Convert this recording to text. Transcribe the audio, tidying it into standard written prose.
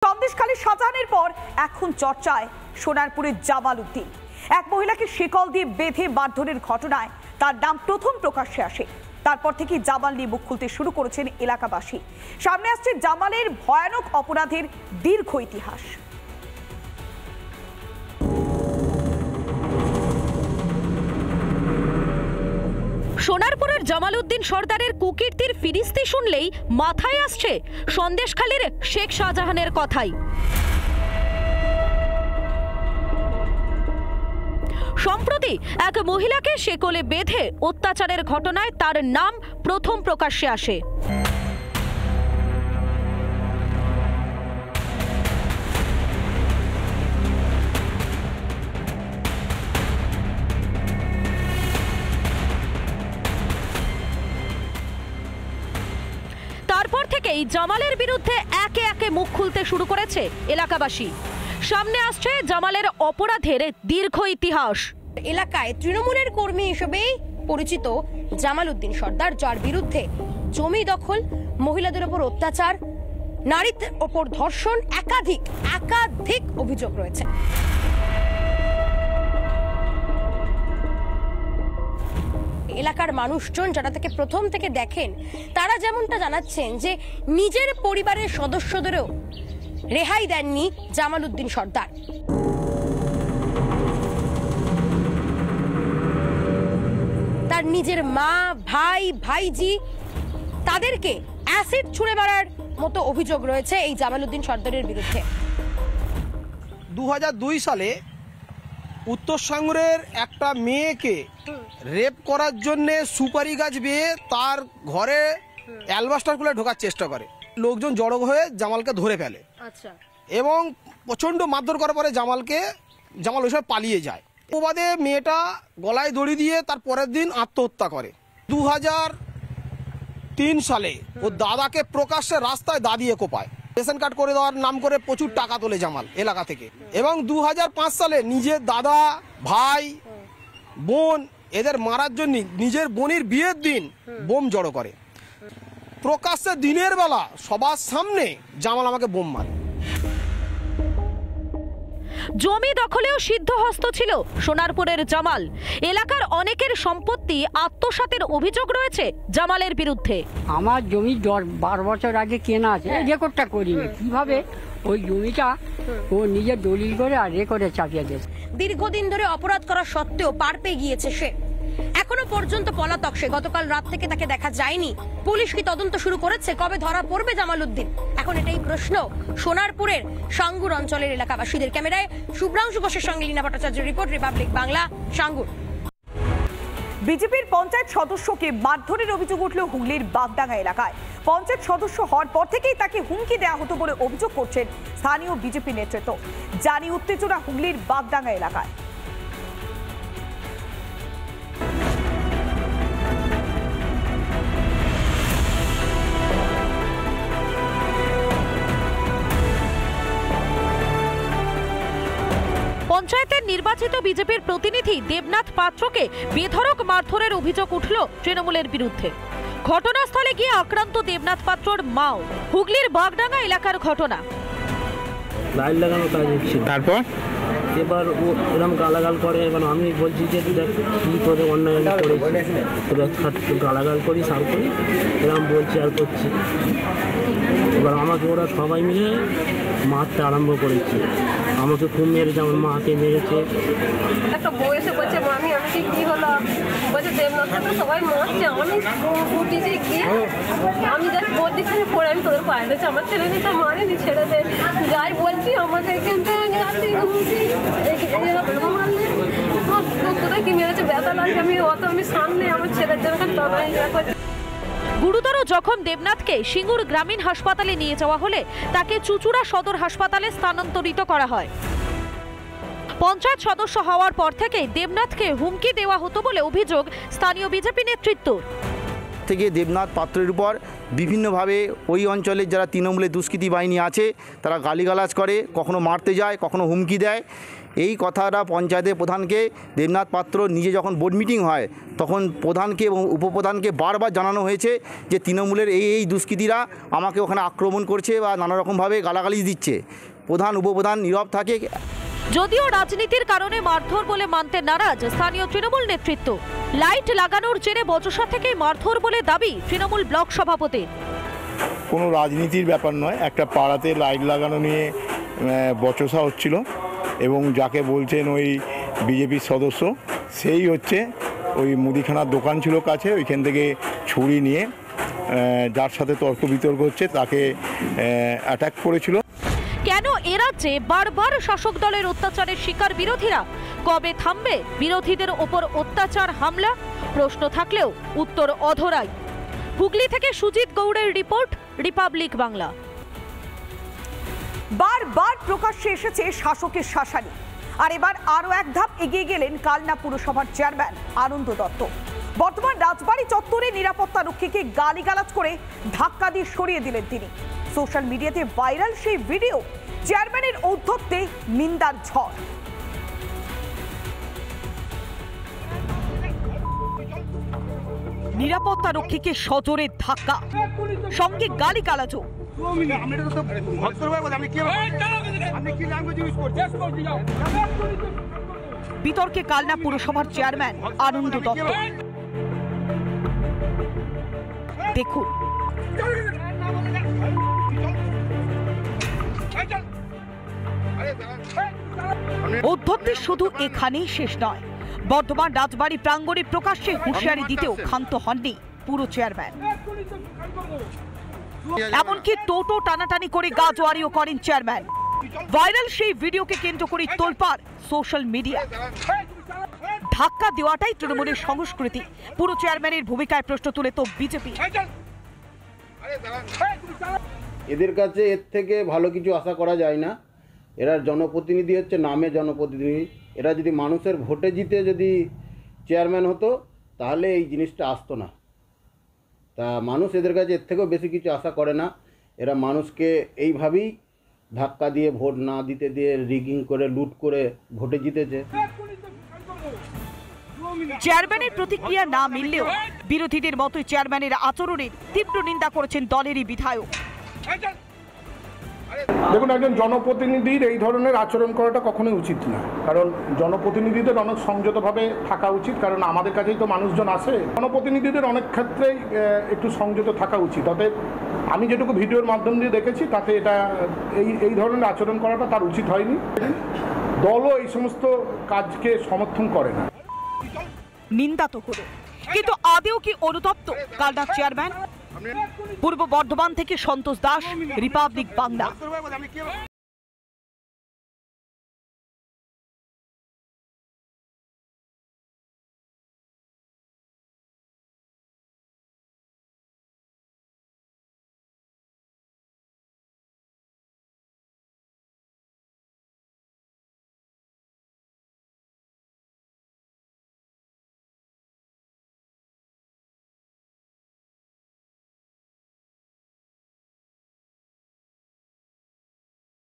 সন্দেশখালী শাহজাহানের পর এখন চর্চায় সোনারপুরের জামাল উদ্দিন। এক মহিলাকে শিকল দিয়ে বেঁধে মারধরের ঘটনায় তার নাম প্রথম প্রকাশ্যে আসে। তারপর থেকে জামাল নিয়ে মুখ খুলতে শুরু করেছেন এলাকাবাসী। সামনে আসছে জামালের ভয়ানক অপরাধের দীর্ঘ ইতিহাস। সোনারপুরের জামাল উদ্দিন সর্দারের কুকীর্তির ফিরিস্তি শুনলেই মাথায় আসছে সন্দেশখালীর শেখ শাহজাহানের কথাই। সম্প্রতি এক মহিলাকে শেকলে বেঁধে অত্যাচারের ঘটনায় তার নাম প্রথম প্রকাশ্যে আসে। তারপর থেকেই জামালের বিরুদ্ধে একে একে মুখ খুলতে শুরু করেছে এলাকাবাসী। সামনে আসছে জামালের অপরাধের দীর্ঘ ইতিহাস। এলাকায় তৃণমূলের কর্মী হিসেবে পরিচিত জামাল উদ্দিন সর্দার, যার বিরুদ্ধে জমি দখল, মহিলাদের উপর অত্যাচার, নারীদের উপর ধর্ষণ, একাধিক অভিযোগ রয়েছে। এলাকার মানুষজন যারা তাকে প্রথম থেকে দেখেন, তারা যেমনটা জানাচ্ছেন যে নিজের পরিবারের সদস্যদেরও রেহাই দেননি জামাল উদ্দিন সর্দার। তার নিজের মা, ভাই, ভাইজি তাদেরকে অ্যাসিড ছুঁড়ে মারার মতো অভিযোগ রয়েছে এই জামাল উদ্দিন সর্দারের বিরুদ্ধে। 2002 সালে উত্তর সাঙ্গুরের একটা মেয়েকে রেপ করার জন্য সুপারি গাছ বেয়ে তার ঘরে অ্যালবাস্টার খুলে ঢোকার চেষ্টা করে। লোকজন জড়ো হয়ে জামালকে ধরে ফেলে এবং প্রচণ্ড মারধর করার পরে জামাল ওই সময় পালিয়ে যায়। প্রবাদে মেয়েটা গলায় দড়ি দিয়ে তার পরের দিন আত্মহত্যা করে। 2003 সালে ও দাদাকে প্রকাশ্যে রাস্তায় দাঁড়িয়ে কোপায়। রেশন কার্ড করে দেওয়ার নাম করে প্রচুর টাকা তোলে জামাল এলাকা থেকে। এবং 2005 সালে নিজের দাদা, ভাই, বোন এদের মারার জন্য নিজের বোনের বিয়ের দিন বোম জড়ো করে। প্রকাশ্যে দিনের বেলা সবার সামনে জামাল আমাকে বোম মারে। জমি দখলেও সিদ্ধহস্ত ছিল সোনারপুরের জামাল। এলাকার অনেকের সম্পত্তি আত্মসাতের অভিযোগ রয়েছে জামালের বিরুদ্ধে। আমার জমি 12 বছর আগে কেনা আছে, রেকর্ডটা করিনি। কিভাবে ওই জমিটা ও নিজের দলিল করে আর রেকর্ডে চাপিয়ে দিয়েছে। দীর্ঘদিন ধরে অপরাধ করা সত্ত্বেও পার পেয়ে গিয়েছে সে। এখনো পর্যন্ত পলাতক সে। গতকাল রাত থেকে তাকে দেখা যায়নি। পুলিশ কি তদন্ত শুরু করেছে? কবে ধরা পড়বে জামাল উদ্দিন? এখন এটাই প্রশ্ন সোনারপুরের সাঙ্গুর অঞ্চলের এলাকাবাসীদের। ক্যামেরায় শুভ্রাংশু ঘোষের সঙ্গে লীনা ভট্টাচার্যের রিপোর্ট, রিপাবলিক বাংলা, সাঙ্গুর। বিজেপির পঞ্চায়েত সদস্যকে মারধরের অভিযোগ উঠল হুগলির বাগডাঙ্গা এলাকায়। পঞ্চায়েত সদস্য হওয়ার পর থেকেই তাকে হুমকি দেওয়া হতো বলে অভিযোগ করছেন স্থানীয় বিজেপি নেতৃত্ব। জানি উত্তেজনা হুগলির বাগডাঙ্গা এলাকায়। পঞ্চায়েতের নির্বাচিত বিজেপির প্রতিনিধি দেবনাথ পাত্রকে বেধড়ক মারধরের অভিযোগ উঠল তৃণমূলের বিরুদ্ধে। ঘটনাস্থলে গিয়ে আক্রান্ত দেবনাথ পাত্রর মাও। হুগলির বাগডাঙ্গা এলাকার ঘটনা। লাইট লাগানো কাজ হচ্ছে, তারপর এবার ও এরকম গালাগাল করে। এবার আমি বলছি যে দেখ কী করে অন্যায় করেছি, গালাগাল করি, সার করি, এরকম বলছি আর করছি। এবার আমাকে ওরা সবাই মিলে মারতে আরম্ভ করেছে। আমাকে খুব মেরেছে, আমার মাকে মেরেছে। একটা বউ এসে বলছে মামি আমাকে কি হলো, বলছে দেবনাথকে সবাই মারছে। আমি উঠিতে গিয়ে আমি যাই বোর দিকে পড়ে আমি তোদের পায়ে দিয়েছি। আমার ছেলে মেয়েটা মারেনি, ছেড়ে দে। যাই বলছি আমাকে এখান থেকে মারলে কোথায় কি মেরেছে, ব্যথা লাগছে। আমি সামনে আমার ছেলের জন্য তবে গুরুতর জখম দেবনাথকে সিঙ্গুর গ্রামীণ হাসপাতালে নিয়ে যাওয়া হলে তাকে চুচুড়া সদর হাসপাতালে স্থানান্তরিত করা হয়। পঞ্চায়েত সদস্য হওয়ার পর থেকেই দেবনাথকে হুমকি দেওয়া হতো বলে অভিযোগ স্থানীয় বিজেপি নেতৃত্ব। থেকে দেবনাথ পাত্রের উপর বিভিন্নভাবে ওই অঞ্চলের যারা তৃণমূলের দুষ্কৃতী বাহিনী আছে তারা গালিগালাজ করে, কখনো মারতে যায়, কখনো হুমকি দেয় এই কথাটা পঞ্চায়েতের প্রধানকে দেবনাথ পাত্র নিজে যখন বোর্ড মিটিং হয় তখন প্রধানকে এবং উপপ্রধানকে বারবার জানানো হয়েছে যে তৃণমূলের এই দুষ্কৃতীরা আমাকে ওখানে আক্রমণ করছে বা নানা রকমভাবে গালাগালি দিচ্ছে। প্রধান উপপ্রধান নীরব থাকে। যদিও রাজনীতির কারণে মারধর বলে মানতে নারাজ স্থানীয় তৃণমূল নেতৃত্ব। লাইট লাগানোর জেরে বচসা থেকেই মারধর বলে দাবি তৃণমূল ব্লক সভাপতি। কোনো রাজনীতির ব্যাপার নয়, একটা পাড়াতে লাইট লাগানো নিয়ে বচসা হচ্ছিল এবং যাকে বলছেন ওই বিজেপির সদস্য, সেই হচ্ছে ওই মুদিখানার দোকান ছিল কাছে, ওইখান থেকে ছুরি নিয়ে যার সাথে তর্ক বিতর্ক হচ্ছে তাকে অ্যাটাক করেছিল। কেন এ রাজ্যে বারবার শাসক দলের অত্যাচারের শিকার বিরোধীরা? কবে থামবে বিরোধীদের ওপর অত্যাচার হামলা? প্রশ্ন থাকলেও উত্তর অধরাই। হুগলি থেকে সুজিত গৌড়ের রিপোর্ট, রিপাবলিক বাংলা। বারবার প্রকাশ্যে এসেছে শাসকের শাসানি, আর এবার আরো এক ধাপ এগিয়ে গেলেন কালনা পুরসভার চেয়ারম্যান আনন্দ দত্ত। বর্তমান রাজবাড়ী চত্বরে নিরাপত্তা রক্ষীকে গালিগালাজ করে ধাক্কা দিয়ে সরিয়ে দিলেন তিনি। সোশ্যাল মিডিয়াতে ভাইরাল সেই ভিডিও, চেয়ারম্যানের ঔদ্ধত্যে নিন্দার ঝড়। নিরাপত্তা রক্ষীকে সজোরে ধাক্কা, সঙ্গে গালিগালাজও। বিতর্কে কালনা পুরসভার চেয়ারম্যান আনন্দ দত্ত। দেখুন। ঔদ্ধত্যে শুধু এখানেই শেষ নয়, বর্ধমান রাজবাড়ী প্রাঙ্গণে প্রকাশ্যে হুঁশিয়ারি দিতেও ক্ষান্ত হননি পুরো চেয়ারম্যান। এমনকি টোটো টানাটানি করে গাজোয়ারিও করেন চেয়ারম্যান। ভাইরাল সেই ভিডিওকে কেন্দ্র করে তোলপাড় সোশ্যাল মিডিয়া। ধাক্কা দেওয়াটাই তৃণমূলের সংস্কৃতি, পুরো চেয়ারম্যানের ভূমিকায় প্রশ্ন তুলে তো বিজেপি। এদের কাছে এর থেকে ভালো কিছু আশা করা যায় না। এরা জনপ্রতিনিধি হচ্ছে নামে জনপ্রতিনিধি। এরা যদি মানুষের ভোটে জিতে যদি চেয়ারম্যান হতো তাহলে এই জিনিসটা আসতো না। তা মানুষ এদের কাছে এর থেকেও বেশি কিছু আশা করে না। এরা মানুষকে এইভাবেই ধাক্কা দিয়ে ভোট না দিতে দিয়ে রিগিং করে লুট করে ভোটে জিতেছে। চেয়ারম্যানের প্রতিক্রিয়া না মিললেও বিরোধীদের মতোই চেয়ারম্যানের আচরণের তীব্র নিন্দা করেছেন দলেরই বিধায়ক। দেখুন, একজন জনপ্রতিনিধির এই ধরনের আচরণ করাটা কখনোই উচিত না, কারণ জনপ্রতিনিধিদের অনেক সংযতভাবে থাকা উচিত, কারণ আমাদের কাছেই তো মানুষজন আসে। জনপ্রতিনিধিদের অনেক ক্ষেত্রেই একটু সংযত থাকা উচিত। অতএব আমি যেটুকু ভিডিওর মাধ্যম দিয়ে দেখেছি তাতে এটা এই ধরনের আচরণ করাটা তার উচিত হয়নি। দলও এই সমস্ত কাজকে সমর্থন করে না। নিন্দা তো হলো, কিন্তু আদেও কি অনুতপ্ত কালনা চেয়ারম্যান? পূর্ব বর্ধমান থেকে সন্তোষ দাস, রিপাবলিক বাংলা।